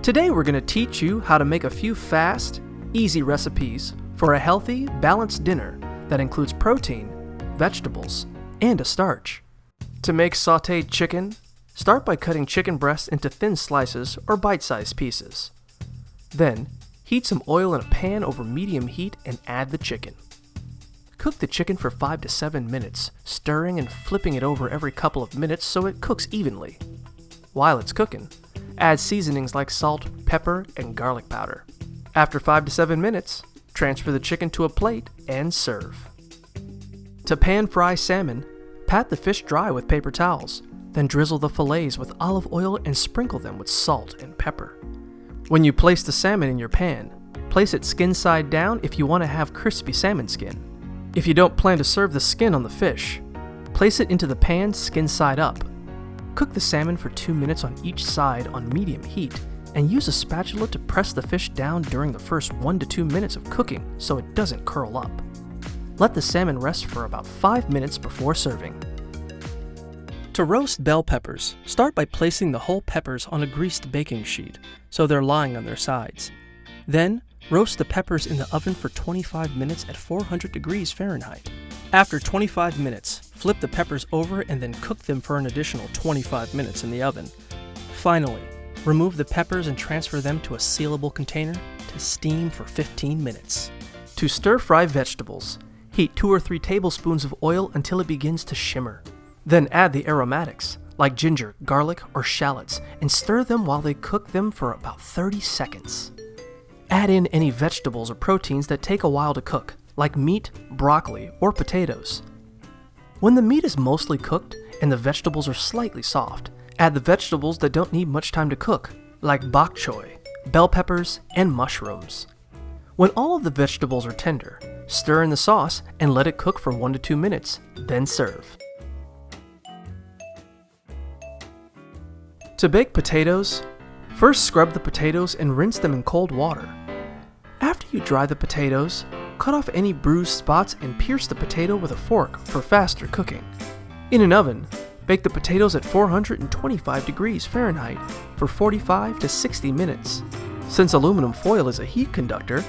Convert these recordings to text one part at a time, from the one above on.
Today we're going to teach you how to make a few fast, easy recipes for a healthy, balanced dinner that includes protein, vegetables, and a starch. To make sautéed chicken, start by cutting chicken breasts into thin slices or bite-sized pieces. Then, heat some oil in a pan over medium heat and add the chicken. Cook the chicken for 5 to 7 minutes, stirring and flipping it over every couple of minutes so it cooks evenly. While it's cooking, add seasonings like salt, pepper, and garlic powder. After 5 to 7 minutes, transfer the chicken to a plate and serve. To pan fry salmon, pat the fish dry with paper towels, then drizzle the fillets with olive oil and sprinkle them with salt and pepper. When you place the salmon in your pan, place it skin side down if you want to have crispy salmon skin. If you don't plan to serve the skin on the fish, place it into the pan skin side up. Cook the salmon for 2 minutes on each side on medium heat and use a spatula to press the fish down during the first 1 to 2 minutes of cooking so it doesn't curl up. Let the salmon rest for about 5 minutes before serving. To roast bell peppers, start by placing the whole peppers on a greased baking sheet so they're lying on their sides. Then, roast the peppers in the oven for 25 minutes at 400 degrees Fahrenheit. After 25 minutes, flip the peppers over and then cook them for an additional 25 minutes in the oven. Finally, remove the peppers and transfer them to a sealable container to steam for 15 minutes. To stir-fry vegetables, heat 2 or 3 tablespoons of oil until it begins to shimmer. Then add the aromatics, like ginger, garlic, or shallots, and stir them while they cook them for about 30 seconds. Add in any vegetables or proteins that take a while to cook, like meat, broccoli, or potatoes. When the meat is mostly cooked and the vegetables are slightly soft, add the vegetables that don't need much time to cook, like bok choy, bell peppers, and mushrooms. When all of the vegetables are tender, stir in the sauce and let it cook for 1 to 2 minutes, then serve. To bake potatoes, first scrub the potatoes and rinse them in cold water. After you dry the potatoes, cut off any bruised spots and pierce the potato with a fork for faster cooking. In an oven, bake the potatoes at 425 degrees Fahrenheit for 45 to 60 minutes. Since aluminum foil is a heat conductor,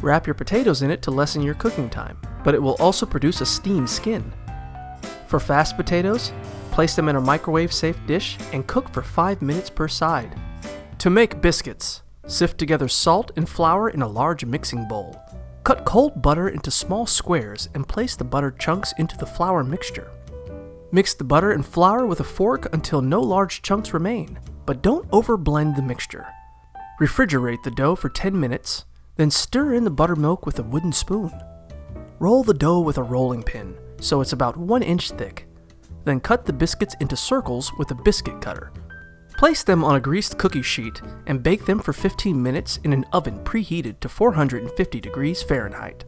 wrap your potatoes in it to lessen your cooking time, but it will also produce a steamed skin. For fast potatoes, place them in a microwave-safe dish and cook for 5 minutes per side. To make biscuits, sift together salt and flour in a large mixing bowl. Cut cold butter into small squares and place the butter chunks into the flour mixture. Mix the butter and flour with a fork until no large chunks remain, but don't overblend the mixture. Refrigerate the dough for 10 minutes, then stir in the buttermilk with a wooden spoon. Roll the dough with a rolling pin so it's about 1 inch thick. Then cut the biscuits into circles with a biscuit cutter. Place them on a greased cookie sheet and bake them for 15 minutes in an oven preheated to 450 degrees Fahrenheit.